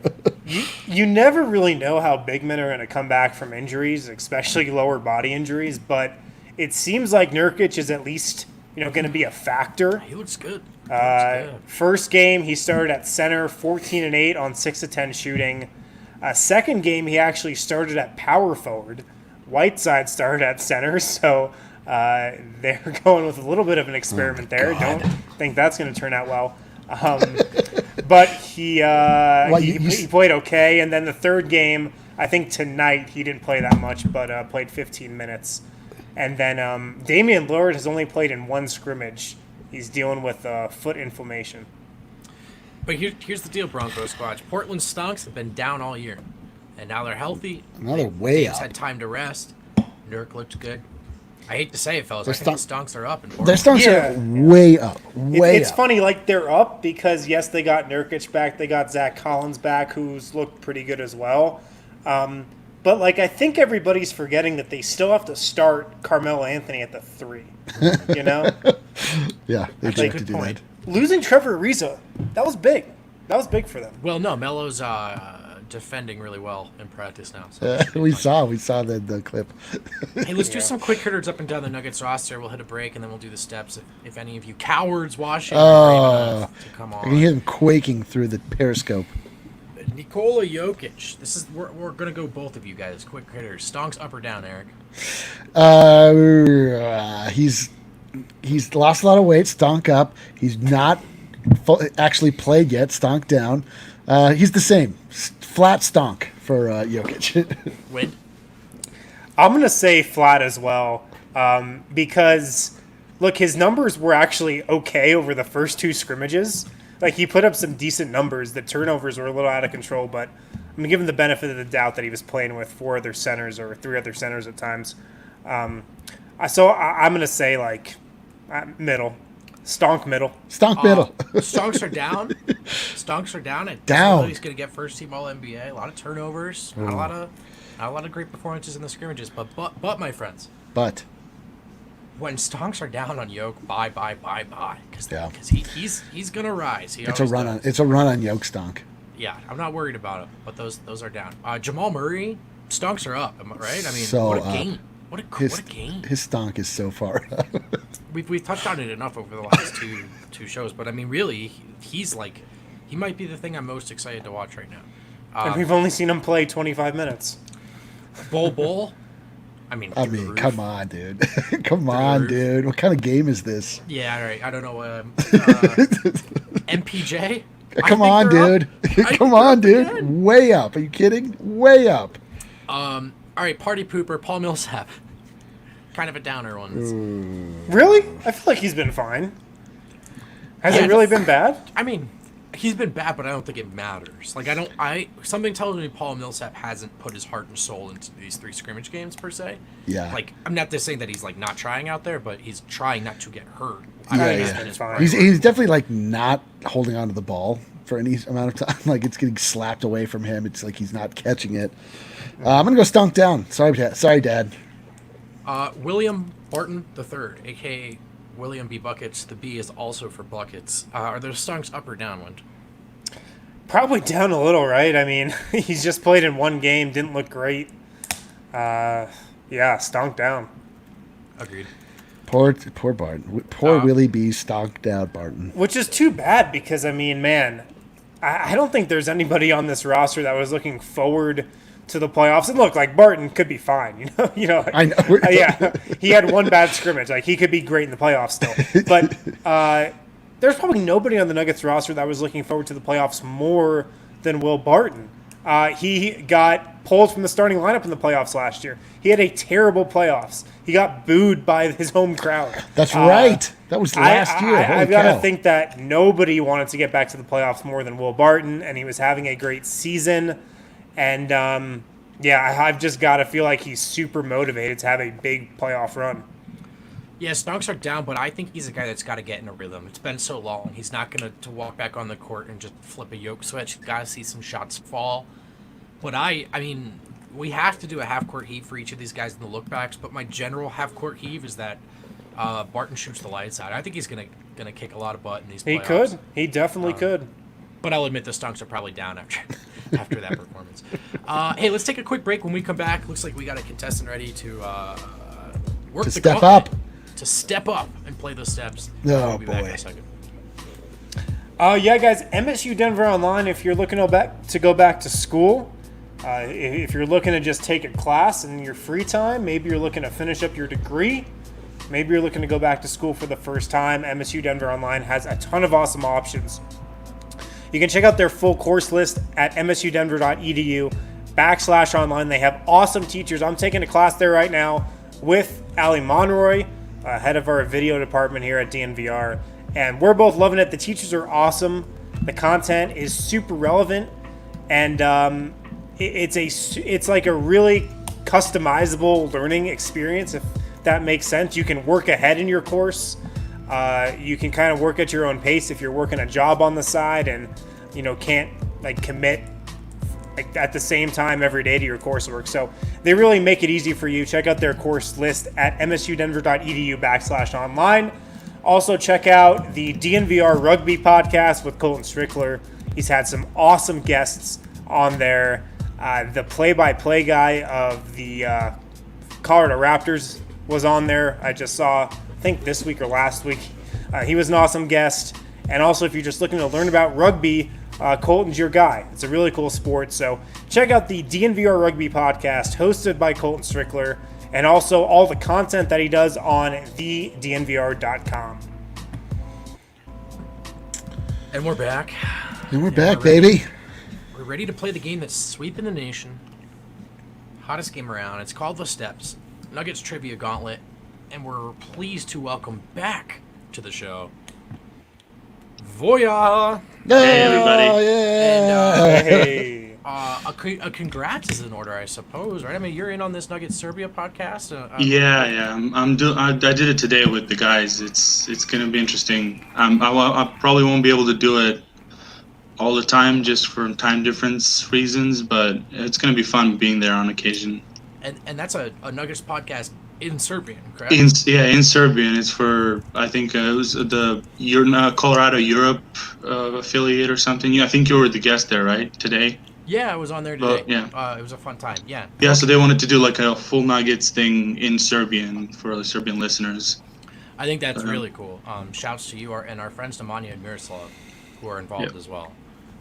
You never really know how big men are going to come back from injuries, especially lower body injuries, but it seems like Nurkic is at least going to be a factor. He looks good. First game, he started at center, 14 and 8 on 6 of 10 shooting. Second game, he actually started at power forward. Whiteside started at center, so they're going with a little bit of an experiment there. God. Don't think that's going to turn out well. But he played okay. And then the third game, I think tonight he didn't play that much, but played 15 minutes. And then Damian Lillard has only played in one scrimmage. He's dealing with foot inflammation. But here's the deal, Broncos squad. Portland stonks have been down all year, and now they're healthy. Now they're way Dave's up. had time to rest. Nurk looked good. I hate to say it, fellas. Their I think the stonks are up in Portland. Their stonks Yeah. are way up. It's Up. funny, like they're up because yes, they got Nurkic back, they got Zach Collins back, who's looked pretty good as well. But like I think everybody's forgetting that they still have to start Carmelo Anthony at the 3. You know, Yeah, they do Actually, have to good do point. losing Trevor Ariza, that was big. That was big for them. Well, no, Melo's defending really well in practice now. So that. We saw the clip. hey, let's do some quick hitters up and down the Nuggets roster. We'll hit a break and then we'll do the steps. If any of you cowards watching are brave enough to come I can hear on. them quaking through the periscope. Nikola Jokic. We're gonna go both of you guys. Quick hitters. Stonks up or down, Eric? He's lost a lot of weight. Stonk up. He's not actually played yet. Stonk down. He's the same. Flat stonk for Jokic. Win. I'm gonna say flat as well because look, his numbers were actually okay over the first 2 scrimmages. Like he put up some decent numbers. The turnovers were a little out of control, but I'm gonna give him the benefit of the doubt that he was playing with 4 other centers or 3 other centers at times. So I'm gonna say like middle, stonk middle. Stonk middle. Stonks are down. Stonks are down. Down. He's gonna get first team All NBA. A lot of turnovers. Not a lot of great performances in the scrimmages. But my friends, But when stonks are down on Yoke, bye. Because Yeah. he's gonna rise. it's a run on Yoke stonk. Yeah, I'm not worried about it. But those are down. Jamal Murray, stonks are up. Am I right? I mean, So what a up. game. What a game. His stonk is so far up. We've touched on it enough over the last two shows, but I mean, really, he's like, he might be the thing I'm most excited to watch right now. And we've only seen him play 25 minutes. Bol Bol. I mean, Come on, dude. Come on, dude. What kind of game is this? Yeah, all right. I don't know. MPJ. Come on, dude. Come on, dude. Again. Way up. Are you kidding? Way up. All right, party pooper, Paul Millsap. Kind of a downer one. Really? I feel like he's been fine. Has it really been bad? I mean, he's been bad, but I don't think it matters. Like, something tells me Paul Millsap hasn't put his heart and soul into these 3 scrimmage games, per se. Yeah. Like, I'm not just saying that he's, like, not trying out there, but he's trying not to get hurt. He's definitely, like, not holding on to the ball for any amount of time. Like, it's getting slapped away from him. It's like he's not catching it. I'm going to go stunk down. Sorry, Dad. William Barton III, a.k.a. William B. Buckets. The B is also for buckets. Are those stonks up or downwind? Probably down a little, right? I mean, he's just played in one game, didn't look great. Yeah, stunk down. Agreed. Poor Barton. Poor Willie B. stonked down Barton. Which is too bad because, I mean, man, I don't think there's anybody on this roster that was looking forward to the playoffs. And look, like, Barton could be fine, like, I know. Yeah, he had one bad scrimmage. Like, he could be great in the playoffs still. But there's probably nobody on the Nuggets roster that was looking forward to the playoffs more than Will Barton. He got pulled from the starting lineup in the playoffs last year. He had a terrible playoffs. He got booed by his home crowd. That's right. That was last year. I've got to think that nobody wanted to get back to the playoffs more than Will Barton, and he was having a great season. And, I've just got to feel like he's super motivated to have a big playoff run. Yeah, stonks are down, but I think he's a guy that's got to get in a rhythm. It's been so long. He's not going to walk back on the court and just flip a yoke switch. He's got to see some shots fall. But I mean, we have to do a half-court heave for each of these guys in the lookbacks, but my general half-court heave is that Barton shoots the lights out. I think he's going to kick a lot of butt in these playoffs. He could. He definitely could. But I'll admit the stonks are probably down after that performance. Hey, let's take a quick break. When we come back, looks like we got a contestant ready to work to the step gauntlet, up. to step up and play those steps. Oh, we'll be back in boy. a second. Yeah, guys, MSU Denver Online, if you're looking to go back to school, if you're looking to just take a class in your free time, maybe you're looking to finish up your degree, maybe you're looking to go back to school for the first time, MSU Denver Online has a ton of awesome options. You can check out their full course list at msudenver.edu/online. They have awesome teachers. I'm taking a class there right now with Ali Monroy, head of our video department here at DNVR. And we're both loving it. The teachers are awesome. The content is super relevant. And it's like a really customizable learning experience, if that makes sense. You can work ahead in your course. You can kind of work at your own pace if you're working a job on the side and, can't like commit like at the same time every day to your coursework. So they really make it easy for you. Check out their course list at msudenver.edu/online. Also check out the DNVR Rugby podcast with Colton Strickler. He's had some awesome guests on there. The play-by-play guy of the Colorado Raptors was on there. I just saw, I think this week or last week. He was an awesome guest. And also, if you're just looking to learn about rugby, Colton's your guy. It's a really cool sport. So check out the DNVR Rugby podcast hosted by Colton Strickler, and also all the content that he does on thednvr.com. And we're back. And we're back, baby. We're ready to play the game that's sweeping the nation. Hottest game around. It's called The Steps. Nuggets Trivia Gauntlet. And we're pleased to welcome back to the show Voya. Hey, everybody. Yeah. And, Hey. a congrats is in order, I suppose, right? I mean, you're in on this Nuggets Serbia podcast. Yeah. I did it today with the guys. It's gonna be interesting. I probably won't be able to do it all the time just for time difference reasons, but it's gonna be fun being there on occasion. And that's a Nuggets podcast in Serbian, correct? In Serbian. It's for, I think it was the Colorado Europe affiliate or something. I think you were the guest there, right, today? Yeah, I was on there today. Yeah. It was a fun time. Yeah. Yeah, so they wanted to do like a full Nuggets thing in Serbian for the Serbian listeners. I think that's really cool. Shouts to you and our friends Nemanja and Miroslav, who are involved as well.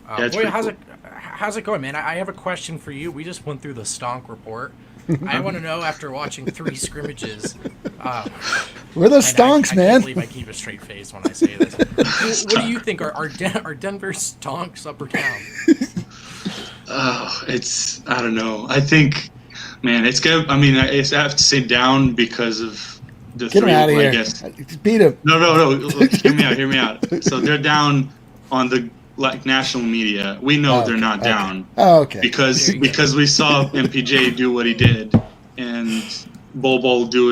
Boy, how's it going, man? I have a question for you. We just went through the Stonk Report. I want to know, after watching 3 scrimmages, we're the Stonks, I man. can't believe I keep a straight face when I say this. What do you think? Are Denver Stonks up or down? I don't know. I think, man, it's good. I mean, I have to say down because of the Get 3. him out of here. I guess. Beat him. No. Hear me out. So they're down on the national media. We know they're not down. Oh, okay. Because we saw MPJ do what he did, and Bol Bol do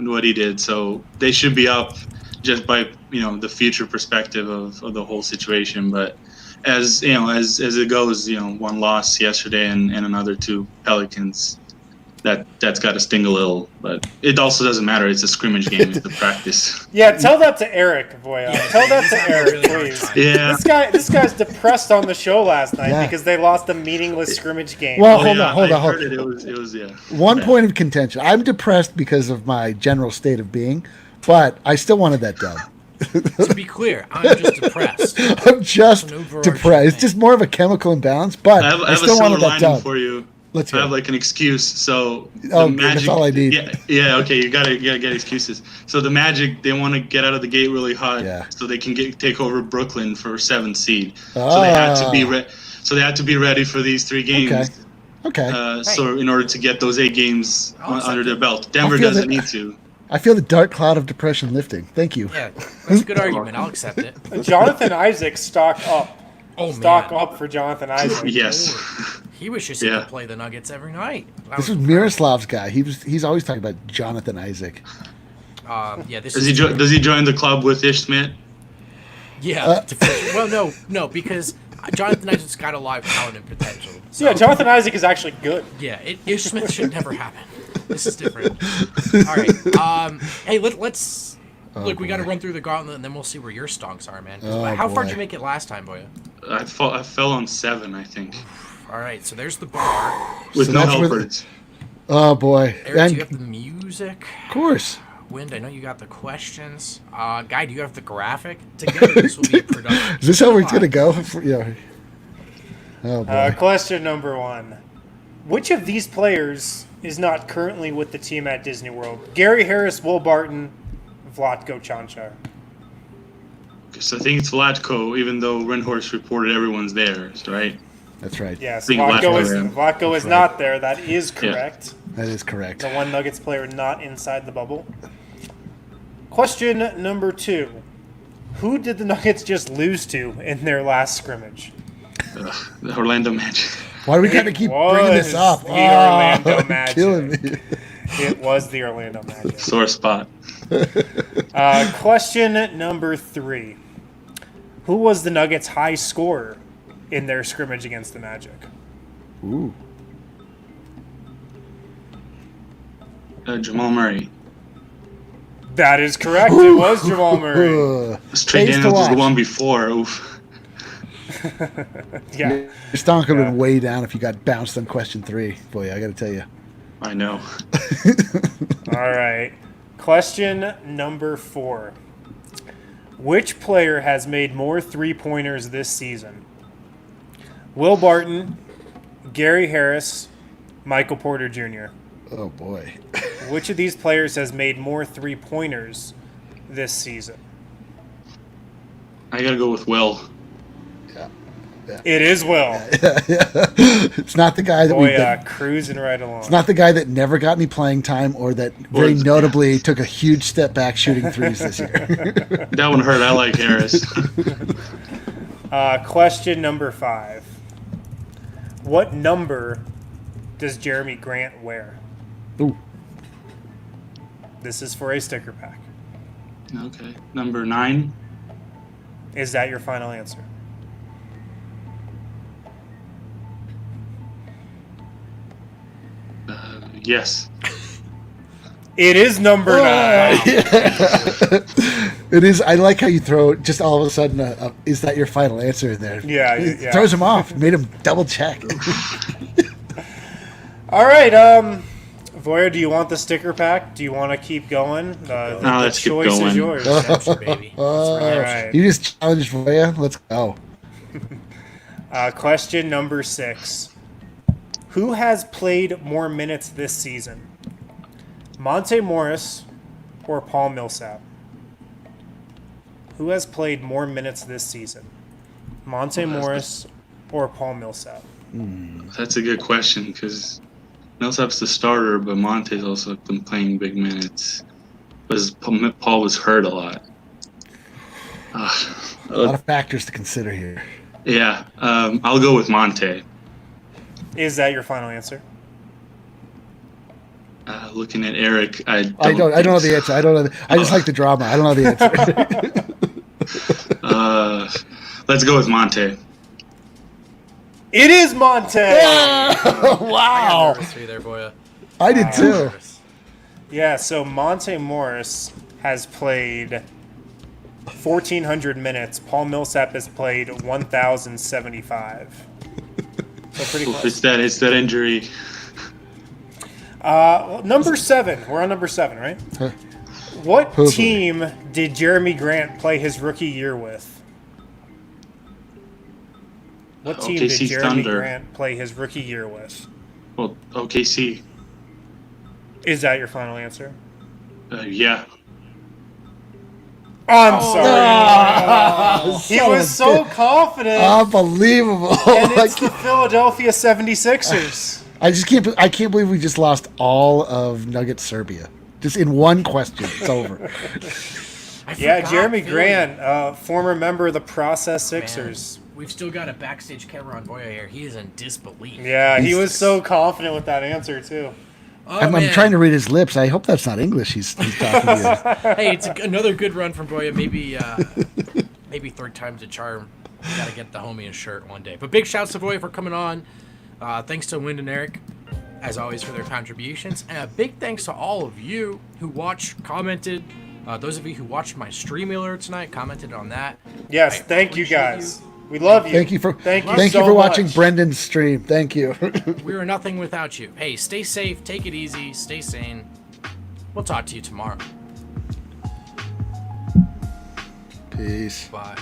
what he did. So they should be up just by the future perspective of the whole situation. But as it goes, 1 loss yesterday and another 2 Pelicans. That's got to sting a little, but it also doesn't matter. It's a scrimmage game. It's a practice. Yeah, tell that to Eric, boy. Tell that to Eric, please. Yeah. This guy's depressed on the show last night because they lost a meaningless scrimmage game. Well, hold on. It was One point of contention. I'm depressed because of my general state of being, but I still wanted that done. To be clear, I'm just depressed. I'm just depressed. It's just more of a chemical imbalance, but I still wanted that done. For you. Let's I have like an excuse. So Magic, that's all I need. Yeah. Okay, you gotta get excuses. So the Magic, they want to get out of the gate really hot, so they can take over Brooklyn for 7th seed. So they had to be So they had to be ready for these 3 games. Okay. So in order to get those 8 games under their belt, Denver doesn't need to. I feel the dark cloud of depression lifting. Thank you. Yeah, that's a good argument. I'll accept it. Jonathan Isaac stock up. Stock up for Jonathan Isaac. Yes. He wishes he could play the Nuggets every night. This was Miroslav's guy. He's always talking about Jonathan Isaac. Does he join the club with Ish Smith? Yeah. Well, no, because Jonathan Isaac's got a lot of talent and potential. So, yeah, Jonathan Isaac is actually good. Yeah, Ish Smith should never happen. This is different. All right. Hey, let's look. We got to run through the gauntlet, and then we'll see where your stonks are, man. How far did you make it last time, boy? I fell on 7, I think. All right, so there's the bar. With no helpers. Oh, boy. Eric, do you have the music? Of course. Wind, I know you got the questions. Guy, do you have the graphic? Together, this will be a production. Is this how it's going to go? Yeah. Oh, boy. Question number 1. Which of these players is not currently with the team at Disney World? Gary Harris, Will Barton, Vlatko Cancar. So I think it's Vlatko, even though Renhorst reported everyone's there, right? That's right. Yes, Vlatko is not there. That is correct. Yeah, that is correct. The one Nuggets player not inside the bubble. Question number 2. Who did the Nuggets just lose to in their last scrimmage? The Orlando Magic. Why do we got to keep bringing this up? The Orlando Magic. Killing me. It was the Orlando Magic. Sore spot. Question number 3. Who was the Nuggets' high scorer in their scrimmage against the Magic? Ooh. Jamal Murray. That is correct. It was Jamal Murray. Trey Daniels was the one before. Oof. Yeah. Your stonk would have been way down if you got bounced on question 3. Boy, I got to tell you. I know. All right. Question number 4. Which player has made more 3-pointers this season? Will Barton, Gary Harris, Michael Porter Jr. Oh, boy. Which of these players has made more 3-pointers this season? I got to go with Will. Yeah. It is Will. It's not the guy that cruising right along. It's not the guy that never got any playing time or that very notably took a huge step back shooting threes this year. That one hurt. I like Harris. Question number 5. What number does Jeremy Grant wear? Ooh. This is for a sticker pack. Okay. Number 9. Is that your final answer? Yes. It is number 9. It is. I like how you throw just all of a sudden. Is that your final answer in there? Yeah, It yeah. throws him off. Made him double check. All right, Voya, do you want the sticker pack? Do you want to keep going? The let's keep choice is going. yours. That's your baby. All right. You just challenged Voya. Let's go. Question number 6. Who has played more minutes this season? Monte Morris or Paul Millsap? Who has played more minutes this season? Monte Morris or Paul Millsap? That's a good question because Millsap's the starter, but Monte's also been playing big minutes. Because Paul was hurt a lot. A lot of factors to consider here. Yeah, I'll go with Monte. Is that your final answer? Looking at Eric, I don't know the answer. I don't know. I just like the drama. I don't know the answer. Let's go with Monte. It is Monte. Wow. Nervous for you there, Boya. I did too. Nervous. Yeah, so Monte Morris has played 1,400 minutes. Paul Millsap has played 1,075. So pretty close. It's that injury. Number 7. We're on number 7, right? What team did Jeremy Grant play his rookie year with? What team did OKC Jeremy Thunder. Grant play his rookie year with? Well, OKC. Is that your final answer? Yeah. I'm sorry. He was so confident. Unbelievable. And it's the Philadelphia 76ers. I can't believe we just lost all of Nugget Serbia. Just in one question. It's over. Yeah, forgot Jeremy Philly. Grant, former member of the Process Sixers. We've still got a backstage camera on Boya here. He is in disbelief. Yeah, he was so confident with that answer, too. Oh, I'm man. trying to read his lips. I hope that's not English he's talking to you. Hey, it's another good run from Boya. Maybe third time's a charm. Got to get the homie a shirt one day. But big shouts to Boya for coming on. Thanks to Wind and Eric, as always, for their contributions. And a big thanks to all of you who watched, commented. Those of you who watched my stream earlier tonight, commented on that. Yes, thank you guys. We love you. Thank you for so watching much. Brendan's stream. Thank you. We are nothing without you. Hey, stay safe, take it easy, stay sane. We'll talk to you tomorrow. Peace. Bye.